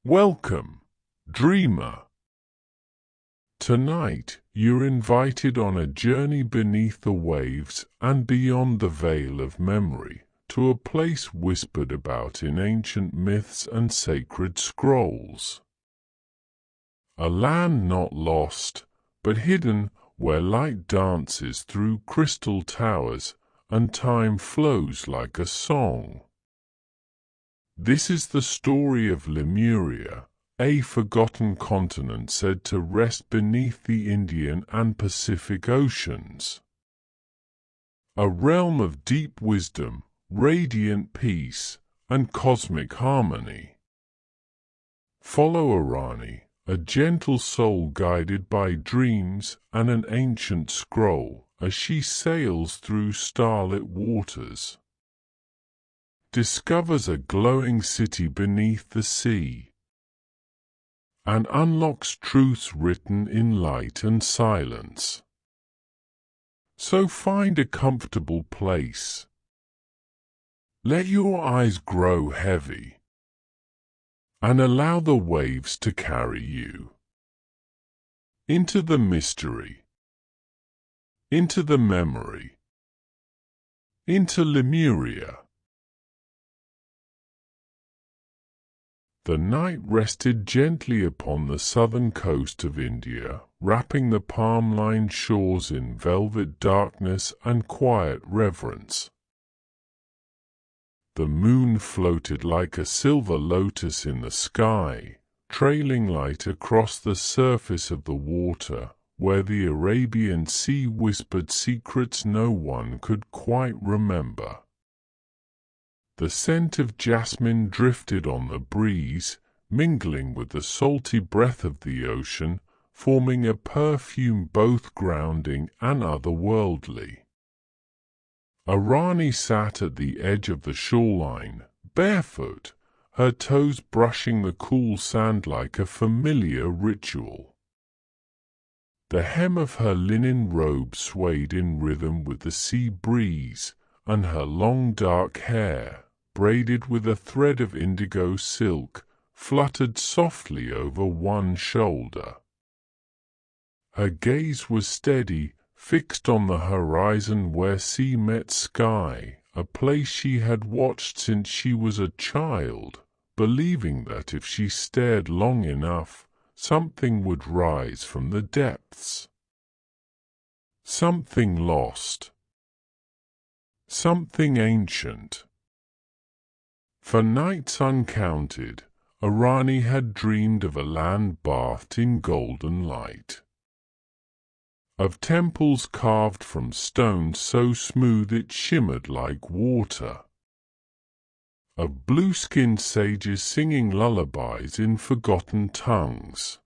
Welcome, dreamer. Tonight, you're invited on a journey beneath the waves and beyond the veil of memory, to a place whispered about in ancient myths and sacred scrolls. A land not lost, but hidden, where light dances through crystal towers and time flows like a song. This is the story of Lemuria, a forgotten continent said to rest beneath the Indian and Pacific Oceans. A realm of deep wisdom, radiant peace, and cosmic harmony. Follow Arani, a gentle soul guided by dreams and an ancient scroll, as she sails through starlit waters. Discovers a glowing city beneath the sea, and unlocks truths written in light and silence. So find a comfortable place. Let your eyes grow heavy, and allow the waves to carry you into the mystery, into the memory, into Lemuria. The night rested gently upon the southern coast of India, wrapping the palm-lined shores in velvet darkness and quiet reverence. The moon floated like a silver lotus in the sky, trailing light across the surface of the water, where the Arabian Sea whispered secrets no one could quite remember. The scent of jasmine drifted on the breeze, mingling with the salty breath of the ocean, forming a perfume both grounding and otherworldly. Arani sat at the edge of the shoreline, barefoot, her toes brushing the cool sand like a familiar ritual. The hem of her linen robe swayed in rhythm with the sea breeze, and her long dark hair, braided with a thread of indigo silk, fluttered softly over one shoulder. Her gaze was steady, fixed on the horizon where sea met sky, a place she had watched since she was a child, believing that if she stared long enough, something would rise from the depths. Something lost. Something ancient. For nights uncounted, Arani had dreamed of a land bathed in golden light, of temples carved from stone so smooth it shimmered like water, of blue-skinned sages singing lullabies in forgotten tongues.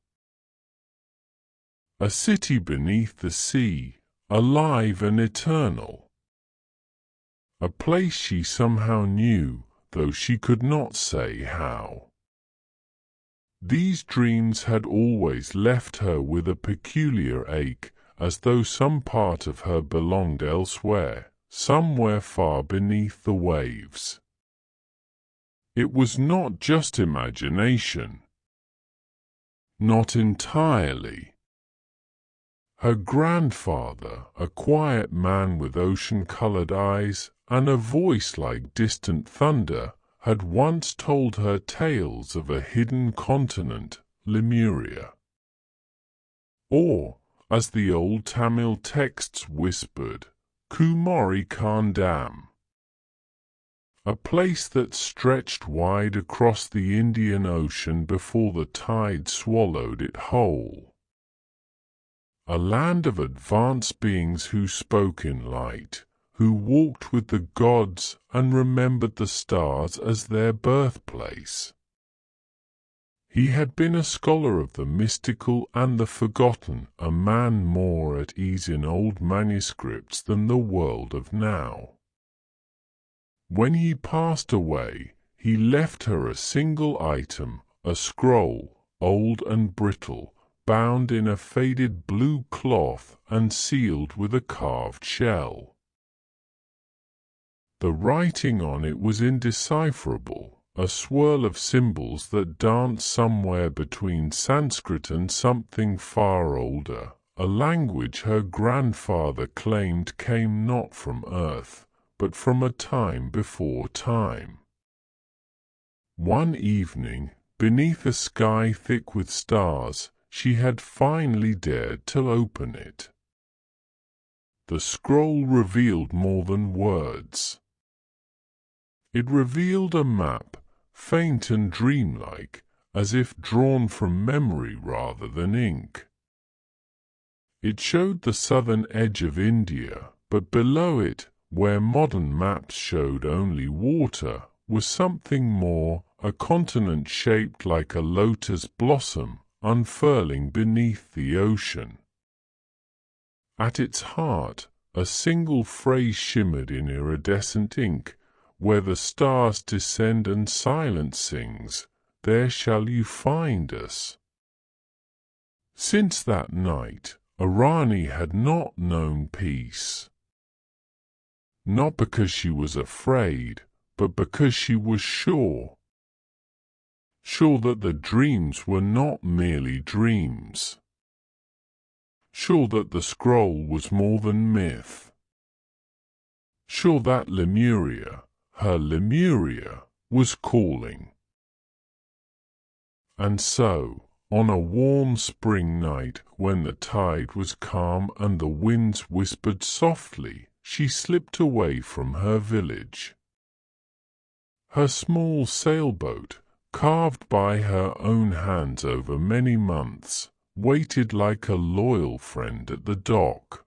A city beneath the sea, alive and eternal. A place she somehow knew, though she could not say how. These dreams had always left her with a peculiar ache, as though some part of her belonged elsewhere, somewhere far beneath the waves. It was not just imagination. Not entirely. Her grandfather, a quiet man with ocean-colored eyes and a voice like distant thunder, had once told her tales of a hidden continent, Lemuria. Or, as the old Tamil texts whispered, Kumari Kandam, a place that stretched wide across the Indian Ocean before the tide swallowed it whole. A land of advanced beings who spoke in light, who walked with the gods and remembered the stars as their birthplace. He had been a scholar of the mystical and the forgotten, a man more at ease in old manuscripts than the world of now. When he passed away, he left her a single item, a scroll, old and brittle, bound in a faded blue cloth and sealed with a carved shell. The writing on it was indecipherable, a swirl of symbols that dance somewhere between Sanskrit and something far older, a language her grandfather claimed came not from Earth, but from a time before time. One evening, beneath a sky thick with stars, she had finally dared to open it. The scroll revealed more than words. It revealed a map, faint and dreamlike, as if drawn from memory rather than ink. It showed the southern edge of India, but below it, where modern maps showed only water, was something more, a continent shaped like a lotus blossom, unfurling beneath the ocean. At its heart, a single phrase shimmered in iridescent ink, where the stars descend and silence sings, "There shall you find us." Since that night, Arani had not known peace. Not because she was afraid, but because she was sure. Sure that the dreams were not merely dreams. Sure that the scroll was more than myth. Sure that Lemuria, her Lemuria, was calling. And so, on a warm spring night when the tide was calm and the winds whispered softly, she slipped away from her village. Her small sailboat, carved by her own hands over many months, waited like a loyal friend at the dock.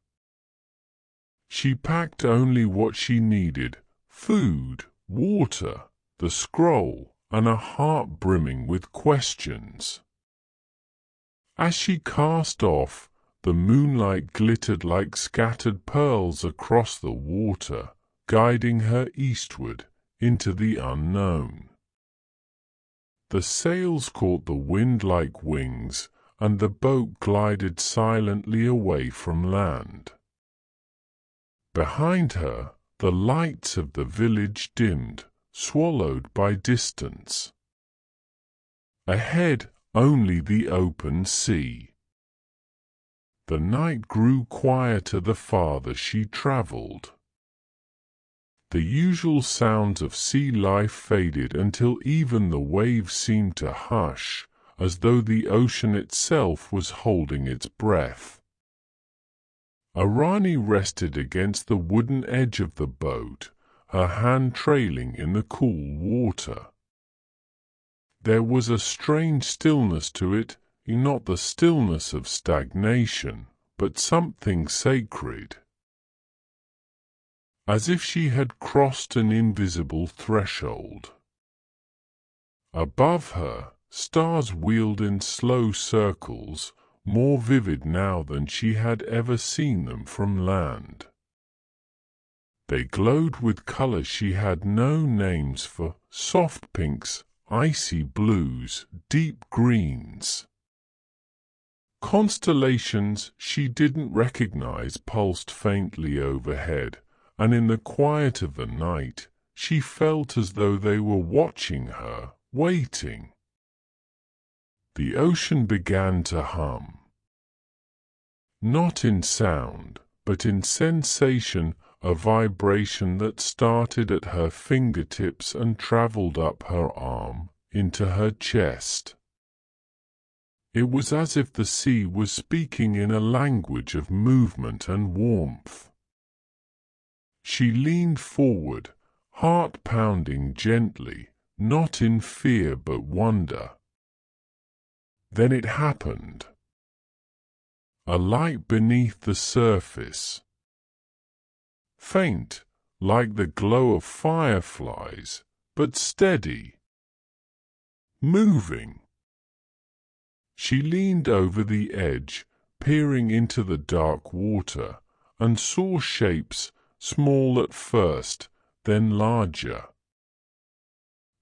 She packed only what she needed: food, water, the scroll, and a heart brimming with questions. As she cast off, the moonlight glittered like scattered pearls across the water, guiding her eastward into the unknown. The sails caught the wind like wings, and the boat glided silently away from land. Behind her, the lights of the village dimmed, swallowed by distance. Ahead, only the open sea. The night grew quieter the farther she travelled. The usual sounds of sea life faded until even the waves seemed to hush, as though the ocean itself was holding its breath. Arani rested against the wooden edge of the boat, her hand trailing in the cool water. There was a strange stillness to it, not the stillness of stagnation, but something sacred. As if she had crossed an invisible threshold. Above her, stars wheeled in slow circles, more vivid now than she had ever seen them from land. They glowed with colors she had no names for: soft pinks, icy blues, deep greens. Constellations she didn't recognize pulsed faintly overhead, and in the quiet of the night she felt as though they were watching her, waiting. The ocean began to hum. Not in sound, but in sensation, a vibration that started at her fingertips and traveled up her arm, into her chest. It was as if the sea was speaking in a language of movement and warmth. She leaned forward, heart pounding gently, not in fear but wonder. Then it happened. A light beneath the surface. Faint, like the glow of fireflies, but steady. Moving. She leaned over the edge, peering into the dark water, and saw shapes, small at first, then larger.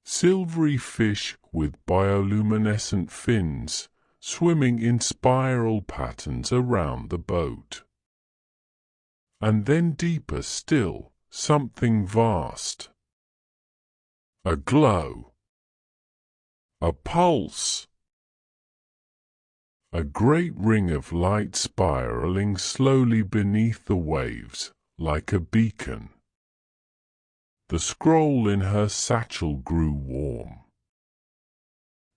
Silvery fish with bioluminescent fins, swimming in spiral patterns around the boat. And then deeper still, something vast. A glow. A pulse. A great ring of light spiraling slowly beneath the waves, like a beacon. The scroll in her satchel grew warm.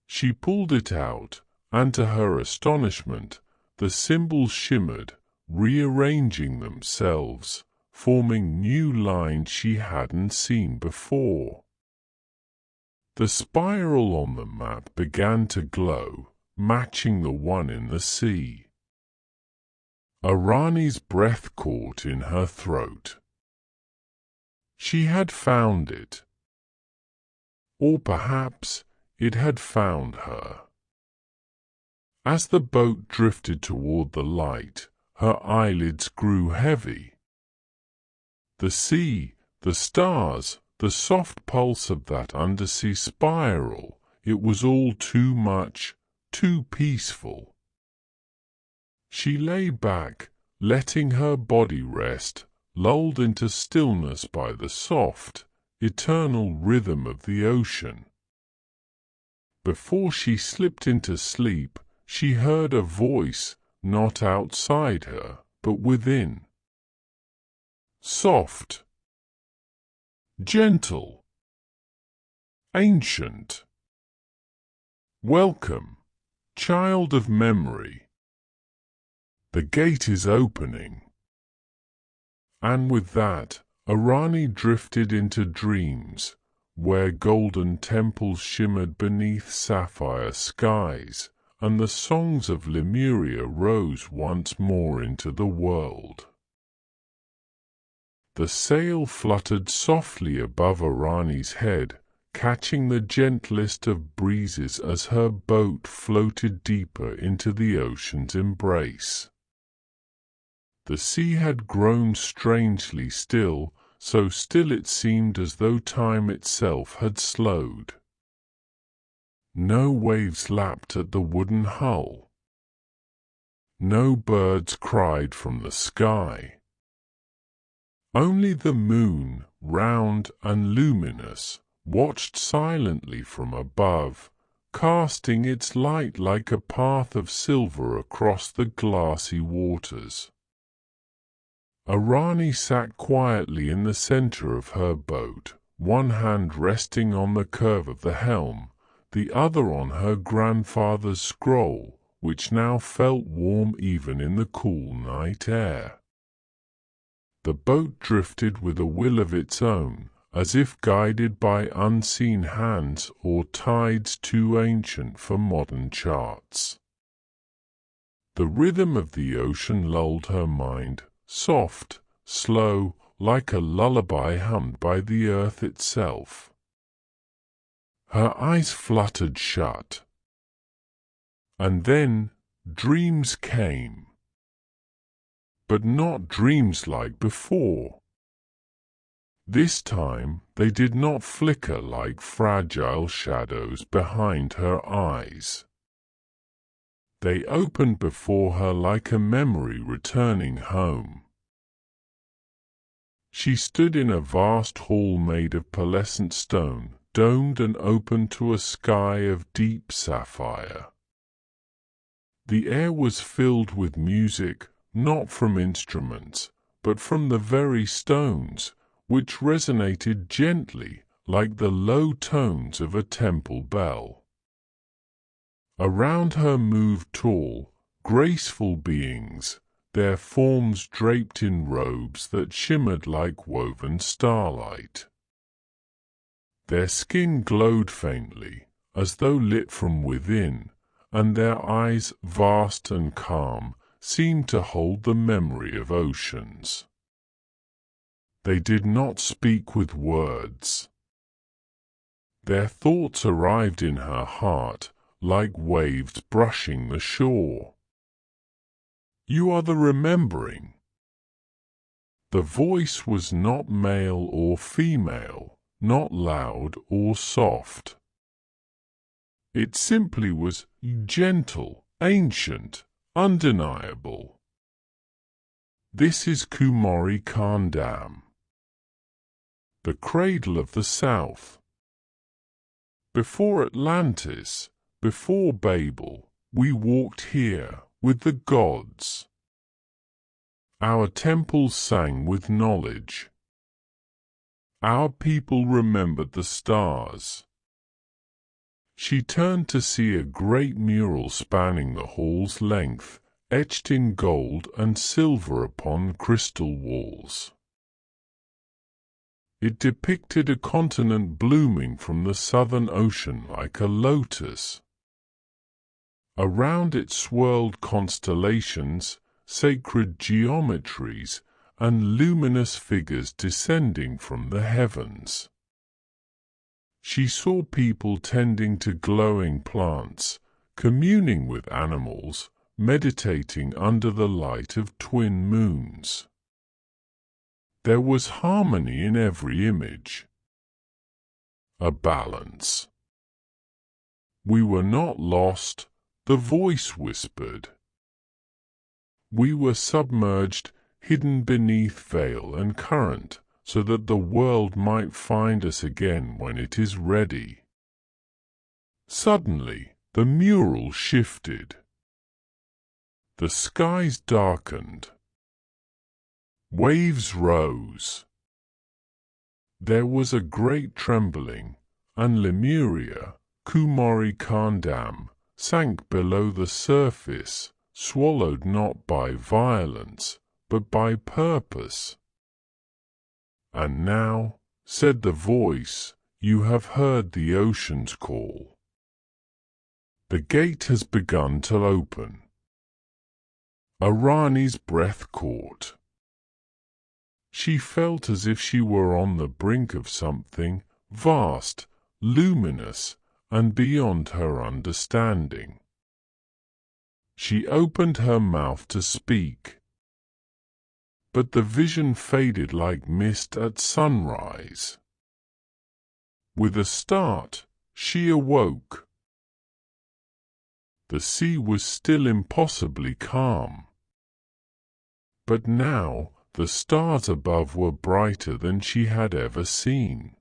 She pulled it out, and to her astonishment, the symbols shimmered, rearranging themselves, forming new lines she hadn't seen before. The spiral on the map began to glow, matching the one in the sea. Arani's breath caught in her throat. She had found it. Or perhaps it had found her. As the boat drifted toward the light, her eyelids grew heavy. The sea, the stars, the soft pulse of that undersea spiral, it was all too much, too peaceful. She lay back, letting her body rest, lulled into stillness by the soft, eternal rhythm of the ocean. Before she slipped into sleep, she heard a voice, not outside her, but within. Soft, gentle, ancient. Welcome, child of memory. The gate is opening. And with that, Arani drifted into dreams, where golden temples shimmered beneath sapphire skies, and the songs of Lemuria rose once more into the world. The sail fluttered softly above Arani's head, catching the gentlest of breezes as her boat floated deeper into the ocean's embrace. The sea had grown strangely still, so still it seemed as though time itself had slowed. No waves lapped at the wooden hull. No birds cried from the sky. Only the moon, round and luminous, watched silently from above, casting its light like a path of silver across the glassy waters. Arani sat quietly in the center of her boat, one hand resting on the curve of the helm, the other on her grandfather's scroll, which now felt warm even in the cool night air. The boat drifted with a will of its own, as if guided by unseen hands or tides too ancient for modern charts. The rhythm of the ocean lulled her mind, soft, slow, like a lullaby hummed by the earth itself. Her eyes fluttered shut. And then dreams came. But not dreams like before. This time they did not flicker like fragile shadows behind her eyes. They opened before her like a memory returning home. She stood in a vast hall made of pearlescent stone, domed and open to a sky of deep sapphire. The air was filled with music, not from instruments, but from the very stones, which resonated gently like the low tones of a temple bell. Around her moved tall, graceful beings, their forms draped in robes that shimmered like woven starlight. Their skin glowed faintly, as though lit from within, and their eyes, vast and calm, seemed to hold the memory of oceans. They did not speak with words. Their thoughts arrived in her heart, like waves brushing the shore. You are the remembering. The voice was not male or female, not loud or soft. It simply was gentle, ancient, undeniable. This is Kumari Kandam, the cradle of the South. Before Atlantis, before Babel, we walked here with the gods. Our temples sang with knowledge. Our people remembered the stars. She turned to see a great mural spanning the hall's length, etched in gold and silver upon crystal walls. It depicted a continent blooming from the southern ocean like a lotus. Around it swirled constellations, sacred geometries, and luminous figures descending from the heavens. She saw people tending to glowing plants, communing with animals, meditating under the light of twin moons. There was harmony in every image. A balance. We were not lost, the voice whispered. We were submerged, hidden beneath veil and current, so that the world might find us again when it is ready. Suddenly, the mural shifted. The skies darkened. Waves rose. There was a great trembling, and Lemuria, Kumari Kandam, sank below the surface, swallowed not by violence, but by purpose. And now, said the voice, you have heard the ocean's call. The gate has begun to open. Arani's breath caught. She felt as if she were on the brink of something vast, luminous, and beyond her understanding. She opened her mouth to speak, but the vision faded like mist at sunrise. With a start, she awoke. The sea was still impossibly calm. But now, the stars above were brighter than she had ever seen.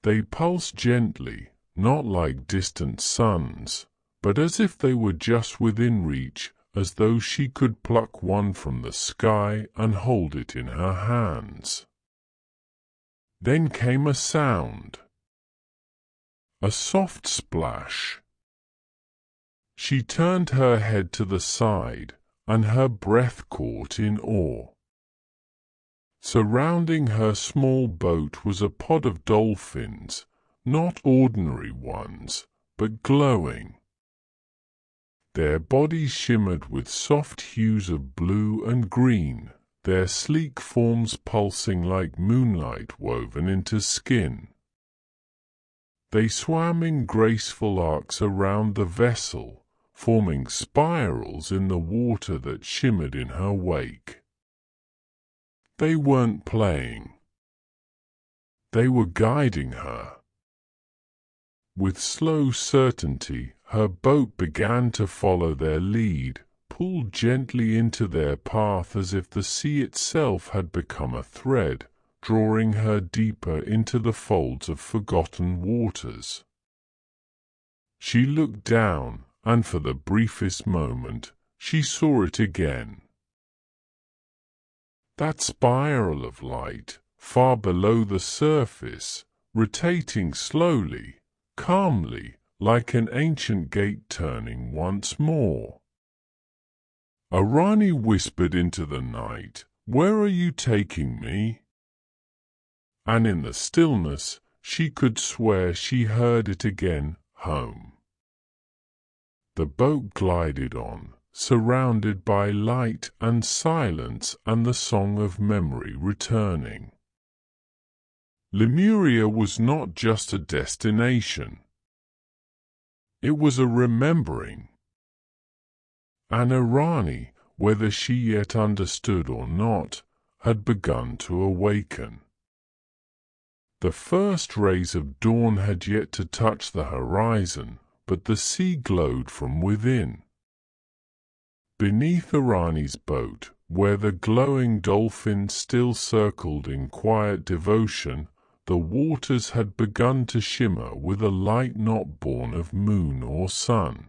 They pulsed gently, not like distant suns, but as if they were just within reach, as though she could pluck one from the sky and hold it in her hands. Then came a sound. A soft splash. She turned her head to the side, and her breath caught in awe. Surrounding her small boat was a pod of dolphins, not ordinary ones, but glowing. Their bodies shimmered with soft hues of blue and green, their sleek forms pulsing like moonlight woven into skin. They swam in graceful arcs around the vessel, forming spirals in the water that shimmered in her wake. They weren't playing. They were guiding her. With slow certainty, her boat began to follow their lead, pulled gently into their path as if the sea itself had become a thread, drawing her deeper into the folds of forgotten waters. She looked down, and for the briefest moment, she saw it again. That spiral of light, far below the surface, rotating slowly, calmly, like an ancient gate turning once more. Arani whispered into the night, "Where are you taking me?" And in the stillness, she could swear she heard it again, home. The boat glided on, surrounded by light and silence and the song of memory returning. Lemuria was not just a destination. It was a remembering. And Arani, whether she yet understood or not, had begun to awaken. The first rays of dawn had yet to touch the horizon, but the sea glowed from within. Beneath Arani's boat, where the glowing dolphins still circled in quiet devotion, the waters had begun to shimmer with a light not born of moon or sun.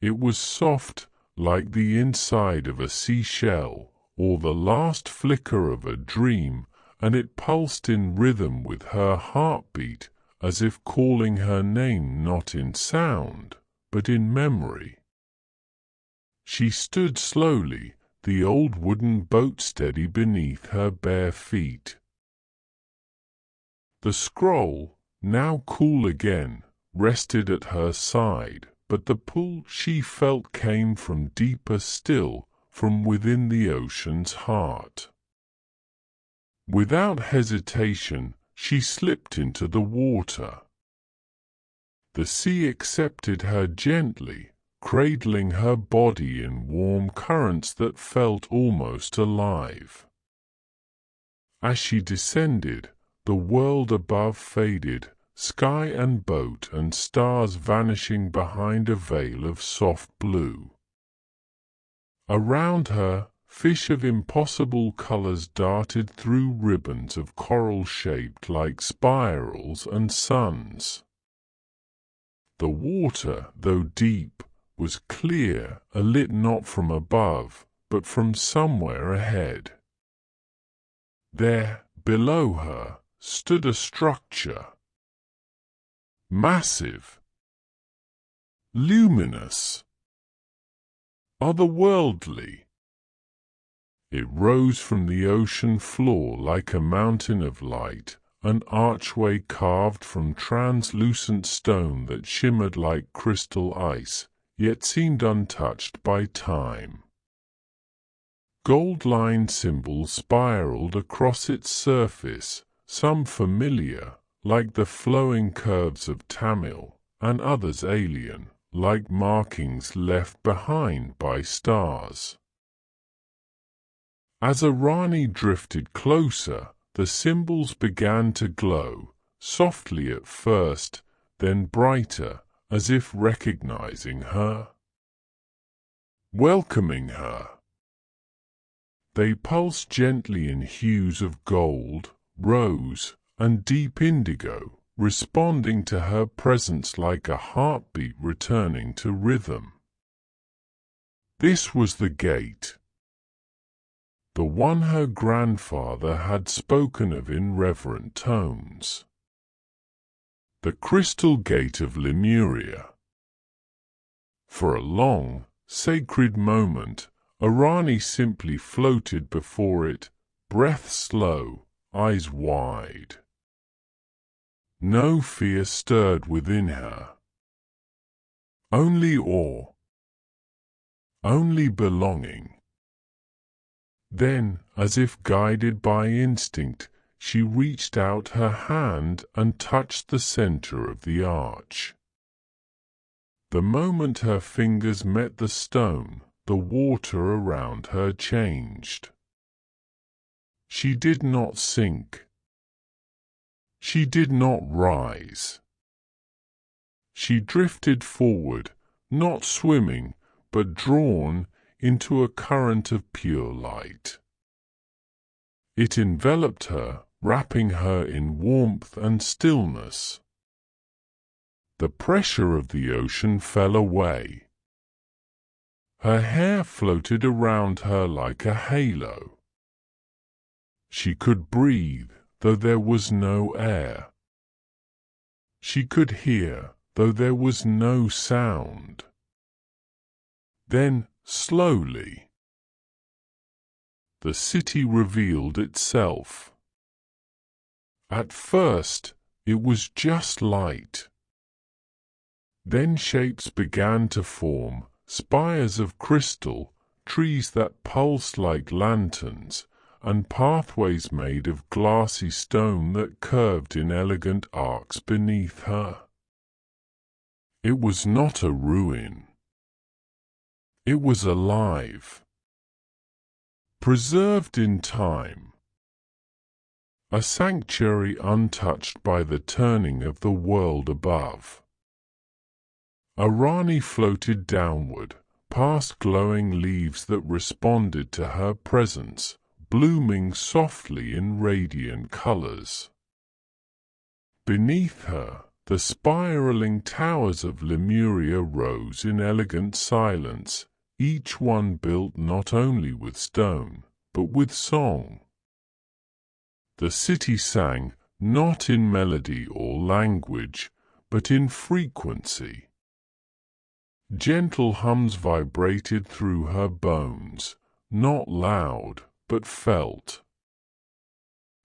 It was soft, like the inside of a seashell, or the last flicker of a dream, and it pulsed in rhythm with her heartbeat, as if calling her name not in sound, but in memory. She stood slowly, the old wooden boat steady beneath her bare feet. The scroll, now cool again, rested at her side, but the pull she felt came from deeper still, from within the ocean's heart. Without hesitation, she slipped into the water. The sea accepted her gently, cradling her body in warm currents that felt almost alive. As she descended, the world above faded, sky and boat and stars vanishing behind a veil of soft blue. Around her, fish of impossible colors darted through ribbons of coral shaped like spirals and suns. The water, though deep, was clear, alit not from above, but from somewhere ahead. There, below her, stood a structure. Massive, luminous, otherworldly. It rose from the ocean floor like a mountain of light, an archway carved from translucent stone that shimmered like crystal ice, yet seemed untouched by time. Gold-lined symbols spiraled across its surface, some familiar, like the flowing curves of Tamil, and others alien, like markings left behind by stars. As Arani drifted closer, the symbols began to glow, softly at first, then brighter, as if recognizing her, welcoming her. They pulsed gently in hues of gold, rose, and deep indigo, responding to her presence like a heartbeat returning to rhythm. This was the gate, the one her grandfather had spoken of in reverent tones. The crystal gate of Lemuria. For a long, sacred moment, Arani simply floated before it, breath slow, eyes wide. No fear stirred within her. Only awe. Only belonging. Then, as if guided by instinct, she reached out her hand and touched the center of the arch. The moment her fingers met the stone, the water around her changed. She did not sink. She did not rise. She drifted forward, not swimming, but drawn into a current of pure light. It enveloped her, wrapping her in warmth and stillness. The pressure of the ocean fell away. Her hair floated around her like a halo. She could breathe, though there was no air. She could hear, though there was no sound. Then, slowly, the city revealed itself. At first, it was just light. Then shapes began to form, spires of crystal, trees that pulsed like lanterns, and pathways made of glassy stone that curved in elegant arcs beneath her. It was not a ruin. It was alive, preserved in time, a sanctuary untouched by the turning of the world above. Arani floated downward, past glowing leaves that responded to her presence, blooming softly in radiant colors. Beneath her, the spiraling towers of Lemuria rose in elegant silence, each one built not only with stone, but with song. The city sang, not in melody or language, but in frequency. Gentle hums vibrated through her bones, not loud, but felt.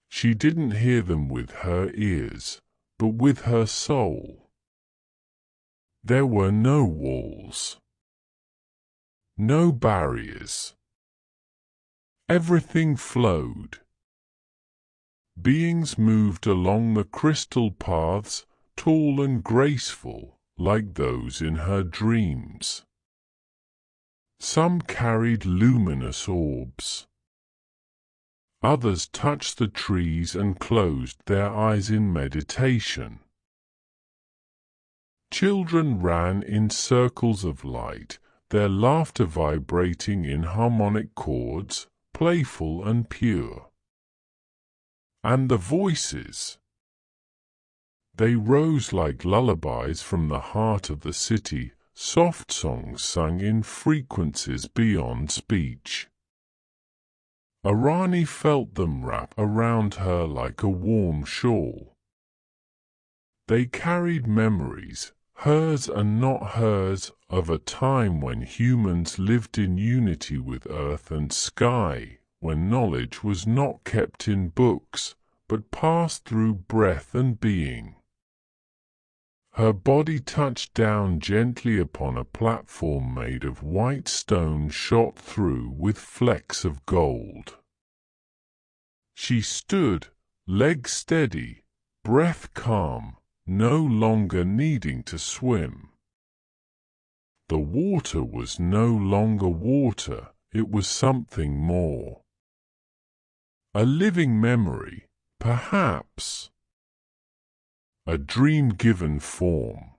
She didn't hear them with her ears, but with her soul. There were no walls, no barriers. Everything flowed. Beings moved along the crystal paths, tall and graceful, like those in her dreams. Some carried luminous orbs. Others touched the trees and closed their eyes in meditation. Children ran in circles of light, their laughter vibrating in harmonic chords, playful and pure. And the voices. They rose like lullabies from the heart of the city, soft songs sung in frequencies beyond speech. Arani felt them wrap around her like a warm shawl. They carried memories, hers and not hers, of a time when humans lived in unity with earth and sky, when knowledge was not kept in books, but passed through breath and being. Her body touched down gently upon a platform made of white stone shot through with flecks of gold. She stood, legs steady, breath calm, no longer needing to swim. The water was no longer water, it was something more. A living memory, perhaps. A dream given form.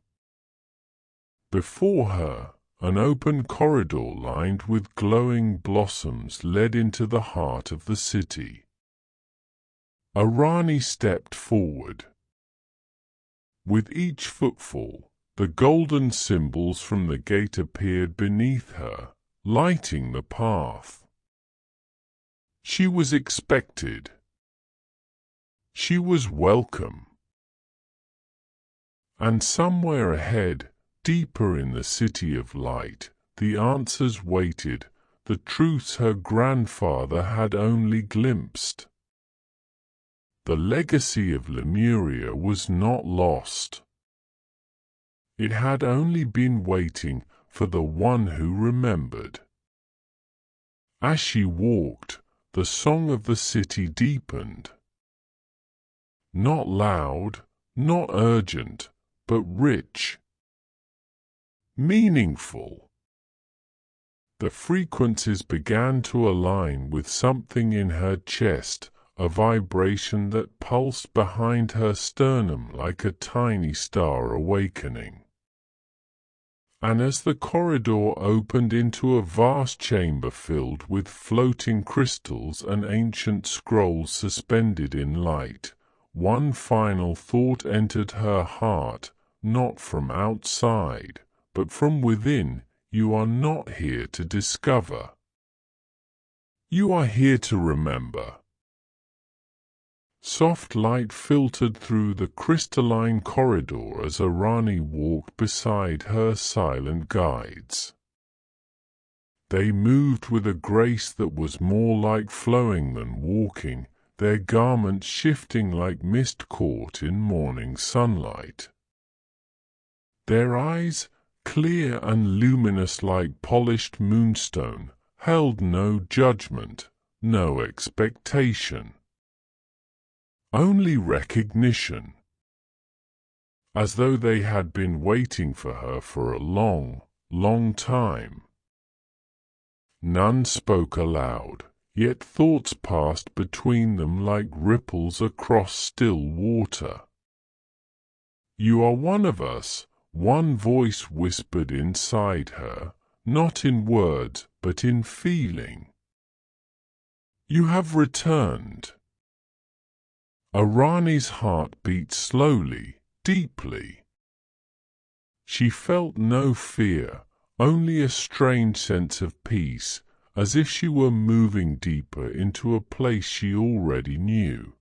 Before her, an open corridor lined with glowing blossoms led into the heart of the city. Arani stepped forward. With each footfall, the golden symbols from the gate appeared beneath her, lighting the path. She was expected. She was welcome. And somewhere ahead, deeper in the city of light, the answers waited, the truths her grandfather had only glimpsed. The legacy of Lemuria was not lost. It had only been waiting for the one who remembered. As she walked, the song of the city deepened. Not loud, not urgent, but rich, meaningful. The frequencies began to align with something in her chest, a vibration that pulsed behind her sternum like a tiny star awakening. And as the corridor opened into a vast chamber filled with floating crystals and ancient scrolls suspended in light, one final thought entered her heart, not from outside, but from within. You are not here to discover. You are here to remember. Soft light filtered through the crystalline corridor as Arani walked beside her silent guides. They moved with a grace that was more like flowing than walking, their garments shifting like mist caught in morning sunlight. Their eyes, clear and luminous like polished moonstone, held no judgment, no expectation. Only recognition. As though they had been waiting for her for a long, long time. None spoke aloud, yet thoughts passed between them like ripples across still water. You are one of us, one voice whispered inside her, not in words but in feeling. You have returned. Arani's heart beat slowly, deeply. She felt no fear, only a strange sense of peace, as if she were moving deeper into a place she already knew.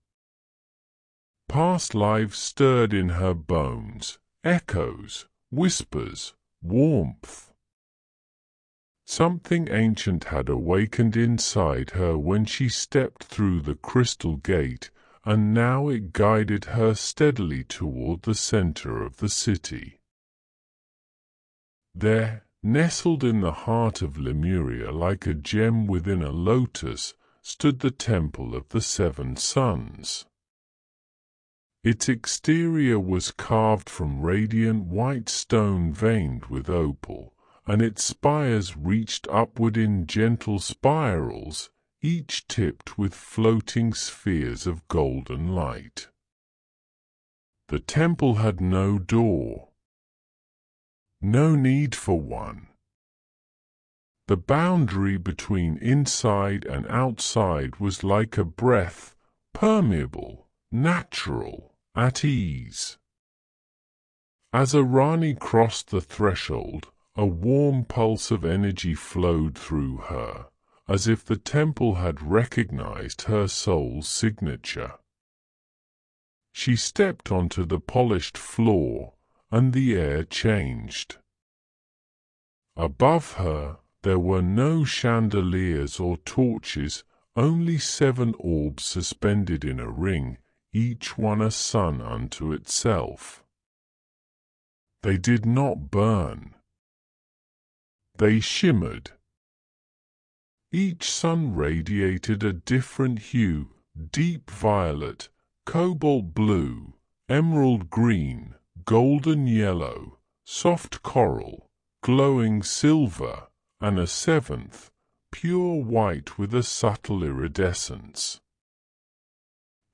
Past lives stirred in her bones, echoes, whispers, warmth. Something ancient had awakened inside her when she stepped through the crystal gate, and now it guided her steadily toward the center of the city. There, nestled in the heart of Lemuria like a gem within a lotus, stood the Temple of the Seven Suns. Its exterior was carved from radiant white stone veined with opal, and its spires reached upward in gentle spirals, each tipped with floating spheres of golden light. The temple had no door. No need for one. The boundary between inside and outside was like a breath, permeable, natural, at ease. As Arani crossed the threshold, a warm pulse of energy flowed through her, as if the temple had recognized her soul's signature. She stepped onto the polished floor, and the air changed. Above her, there were no chandeliers or torches, only 7 orbs suspended in a ring, each one a sun unto itself. They did not burn. They shimmered. Each sun radiated a different hue, deep violet, cobalt blue, emerald green, golden yellow, soft coral, glowing silver, and a 7th, pure white with a subtle iridescence.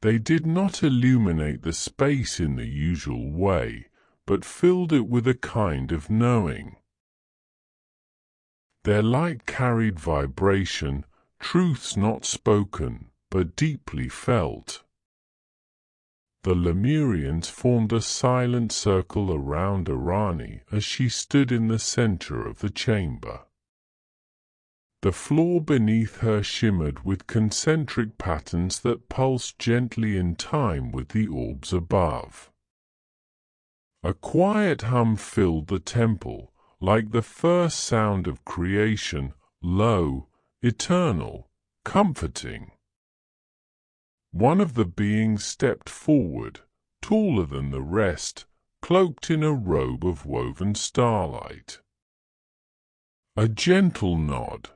They did not illuminate the space in the usual way, but filled it with a kind of knowing. Their light carried vibration, truths not spoken, but deeply felt. The Lemurians formed a silent circle around Arani as she stood in the center of the chamber. The floor beneath her shimmered with concentric patterns that pulsed gently in time with the orbs above. A quiet hum filled the temple, like the first sound of creation, low, eternal, comforting. One of the beings stepped forward, taller than the rest, cloaked in a robe of woven starlight. A gentle nod.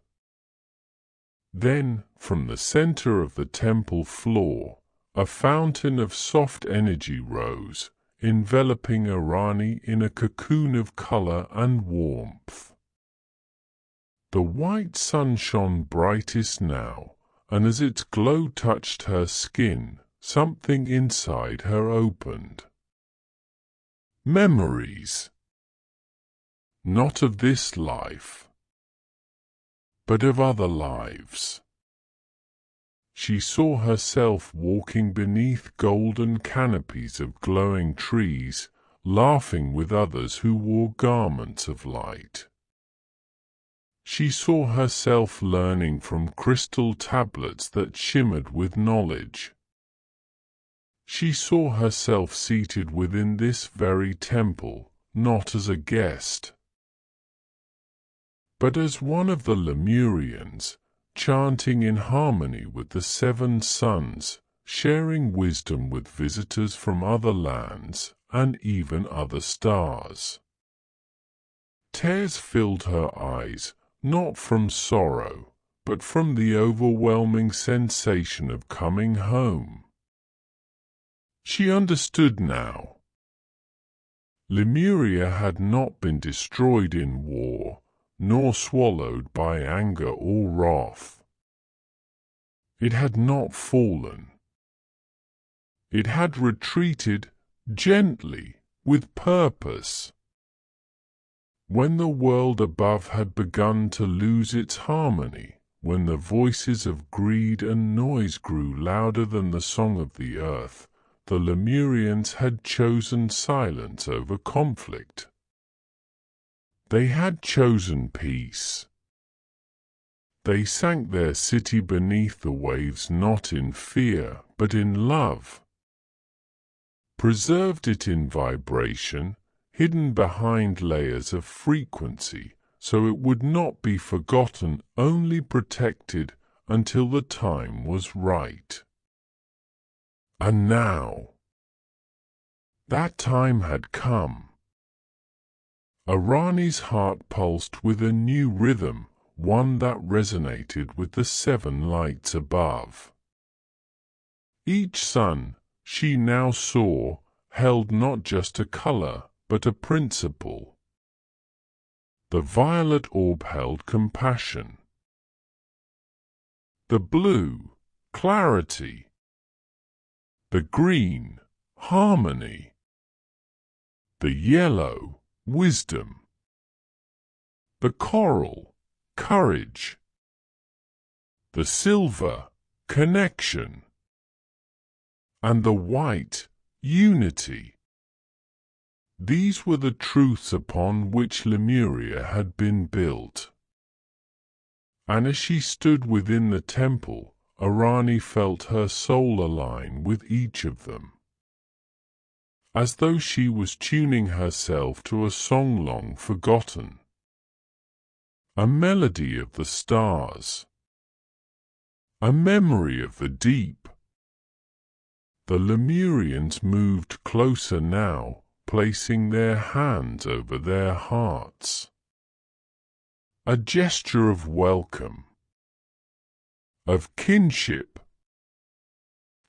Then, from the center of the temple floor, a fountain of soft energy rose, enveloping Arani in a cocoon of color and warmth. The white sun shone brightest now, and as its glow touched her skin, something inside her opened. Memories. Not of this life, but of other lives. She saw herself walking beneath golden canopies of glowing trees, laughing with others who wore garments of light. She saw herself learning from crystal tablets that shimmered with knowledge. She saw herself seated within this very temple, not as a guest, but as one of the Lemurians, chanting in harmony with the 7 suns, sharing wisdom with visitors from other lands and even other stars. Tears filled her eyes, not from sorrow, but from the overwhelming sensation of coming home. She understood now. Lemuria had not been destroyed in war, nor swallowed by anger or wrath. It had not fallen. It had retreated gently, with purpose. When the world above had begun to lose its harmony, when the voices of greed and noise grew louder than the song of the earth, the Lemurians had chosen silence over conflict. They had chosen peace. They sank their city beneath the waves not in fear, but in love. Preserved it in vibration, hidden behind layers of frequency, so it would not be forgotten, only protected until the time was right. And now, that time had come. Arani's heart pulsed with a new rhythm, one that resonated with the seven lights above. Each sun, she now saw, held not just a color, but a principle. The violet orb held compassion. The blue, clarity. The green, harmony. The yellow, wisdom. The coral, courage. The silver, connection. And the white, unity. These were the truths upon which Lemuria had been built. And as she stood within the temple, Arani felt her soul align with each of them, as though she was tuning herself to a song long forgotten, a melody of the stars, a memory of the deep. The Lemurians moved closer now, placing their hands over their hearts. A gesture of welcome, of kinship.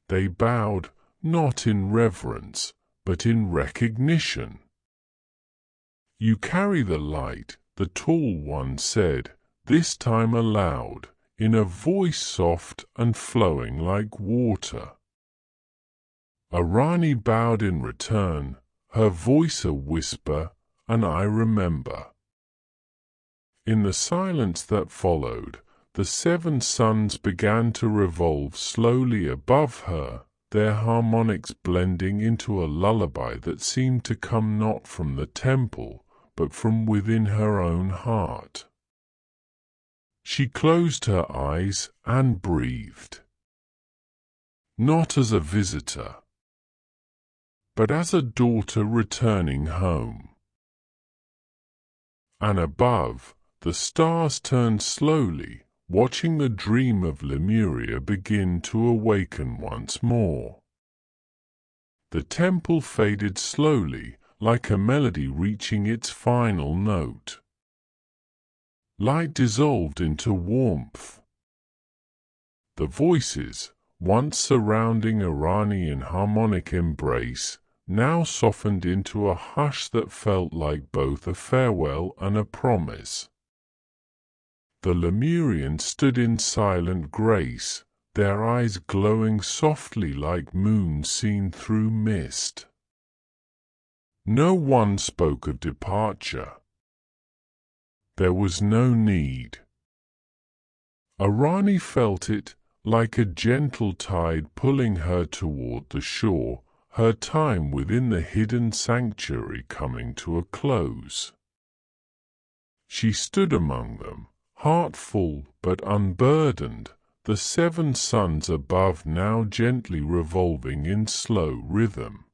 They bowed not in reverence, but in recognition. "You carry the light," the tall one said, this time aloud, in a voice soft and flowing like water. Arani bowed in return, her voice a whisper, and I remember. In the silence that followed, the seven suns began to revolve slowly above her, their harmonics blending into a lullaby that seemed to come not from the temple, but from within her own heart. She closed her eyes and breathed. Not as a visitor, but as a daughter returning home. And above, the stars turned slowly, watching the dream of Lemuria begin to awaken once more. The temple faded slowly, like a melody reaching its final note. Light dissolved into warmth. The voices, once surrounding Arani in harmonic embrace, now softened into a hush that felt like both a farewell and a promise. The Lemurians stood in silent grace, their eyes glowing softly like moons seen through mist. No one spoke of departure. There was no need. Arani felt it, like a gentle tide pulling her toward the shore, her time within the hidden sanctuary coming to a close. She stood among them, heart full but unburdened, the seven suns above now gently revolving in slow rhythm.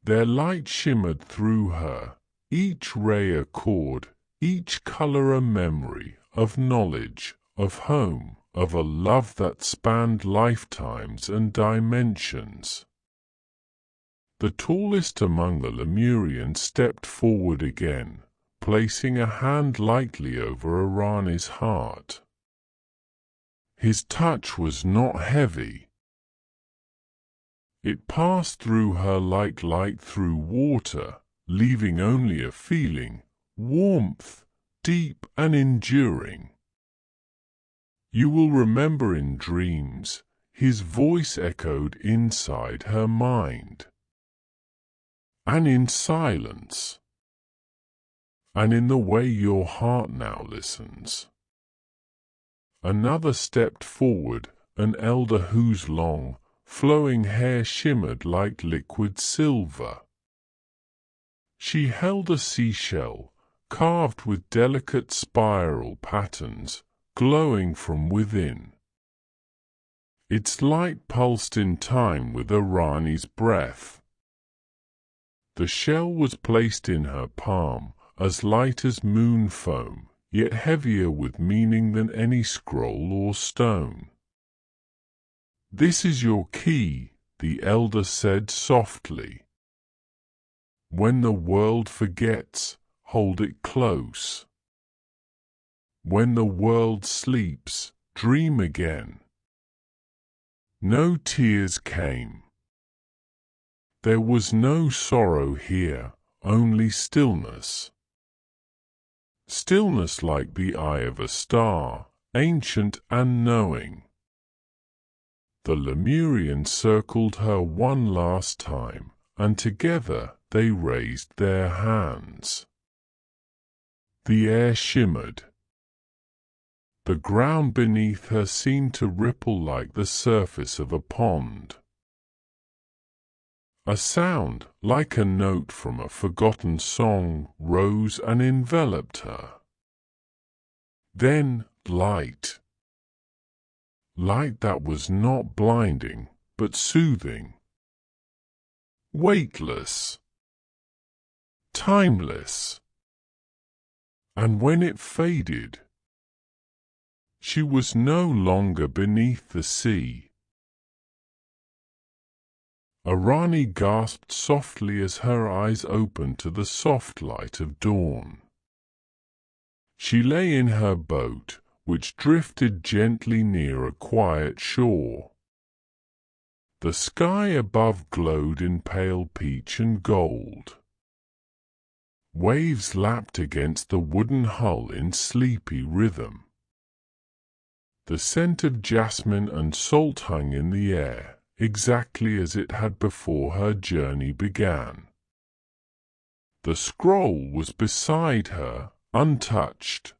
Their light shimmered through her, each ray a chord, each color a memory of knowledge, of home, of a love that spanned lifetimes and dimensions. The tallest among the Lemurians stepped forward again, placing a hand lightly over Arani's heart. His touch was not heavy. It passed through her like light through water, leaving only a feeling, warmth, deep and enduring. "You will remember in dreams," his voice echoed inside her mind. And in silence, and in the way your heart now listens. Another stepped forward, an elder whose long, flowing hair shimmered like liquid silver. She held a seashell, carved with delicate spiral patterns, glowing from within. Its light pulsed in time with Arani's breath. The shell was placed in her palm, as light as moon foam, yet heavier with meaning than any scroll or stone. "This is your key," the elder said softly. "When the world forgets, hold it close. When the world sleeps, dream again." No tears came. There was no sorrow here, only stillness. Stillness like the eye of a star, ancient and knowing. The Lemurian circled her one last time, and together they raised their hands. The air shimmered. The ground beneath her seemed to ripple like the surface of a pond. A sound, like a note from a forgotten song, rose and enveloped her. Then light. Light that was not blinding, but soothing. Weightless. Timeless. And when it faded, she was no longer beneath the sea. Arani gasped softly as her eyes opened to the soft light of dawn. She lay in her boat, which drifted gently near a quiet shore. The sky above glowed in pale peach and gold. Waves lapped against the wooden hull in sleepy rhythm. The scent of jasmine and salt hung in the air, exactly as it had before her journey began. The scroll was beside her, untouched.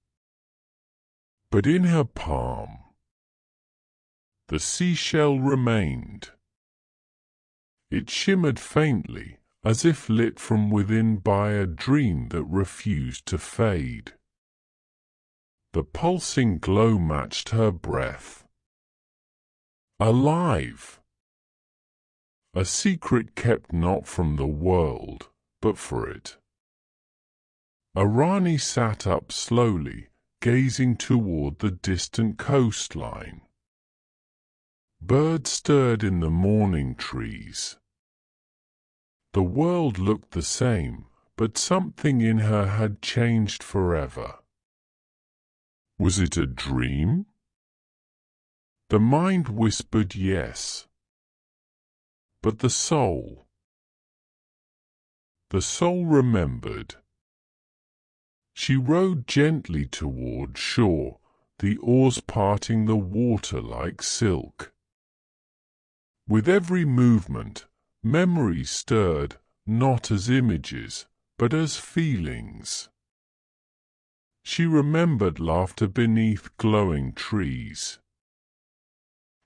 But in her palm, the seashell remained. It shimmered faintly, as if lit from within by a dream that refused to fade. The pulsing glow matched her breath. Alive! A secret kept not from the world, but for it. Arani sat up slowly, gazing toward the distant coastline. Birds stirred in the morning trees. The world looked the same, but something in her had changed forever. Was it a dream? The mind whispered yes. But the soul remembered. She rowed gently toward shore, the oars parting the water like silk. With every movement, memories stirred, not as images, but as feelings. She remembered laughter beneath glowing trees,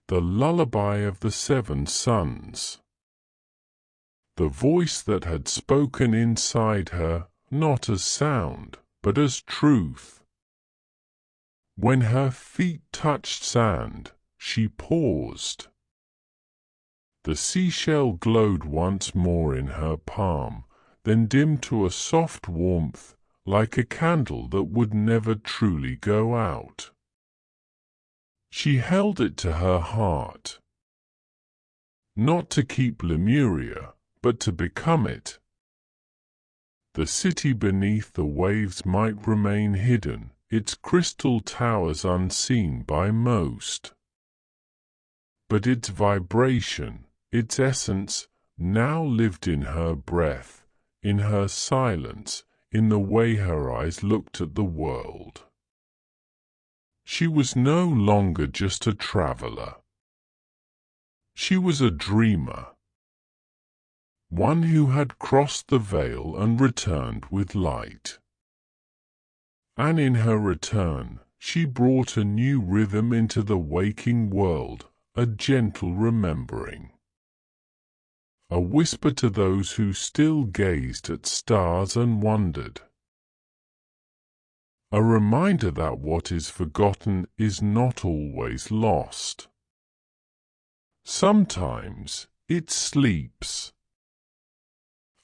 the lullaby of the 7 suns, the voice that had spoken inside her, not as sound, but as truth. When her feet touched sand, she paused. The seashell glowed once more in her palm, then dimmed to a soft warmth, like a candle that would never truly go out. She held it to her heart. Not to keep Lemuria, but to become it. The city beneath the waves might remain hidden, its crystal towers unseen by most. But its vibration, its essence, now lived in her breath, in her silence, in the way her eyes looked at the world. She was no longer just a traveler. She was a dreamer. One who had crossed the veil and returned with light. And in her return, she brought a new rhythm into the waking world, a gentle remembering. A whisper to those who still gazed at stars and wondered. A reminder that what is forgotten is not always lost. Sometimes it sleeps,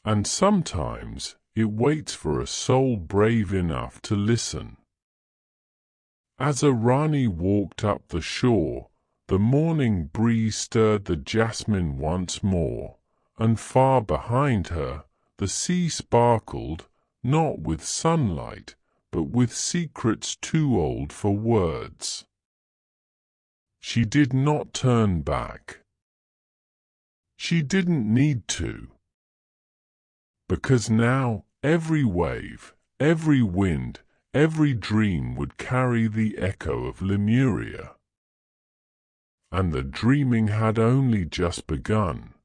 and sometimes it waits for a soul brave enough to listen. As Arani walked up the shore, the morning breeze stirred the jasmine once more, and far behind her the sea sparkled, not with sunlight, but with secrets too old for words. She did not turn back. She didn't need to, because now every wave, every wind, every dream would carry the echo of Lemuria. And the dreaming had only just begun.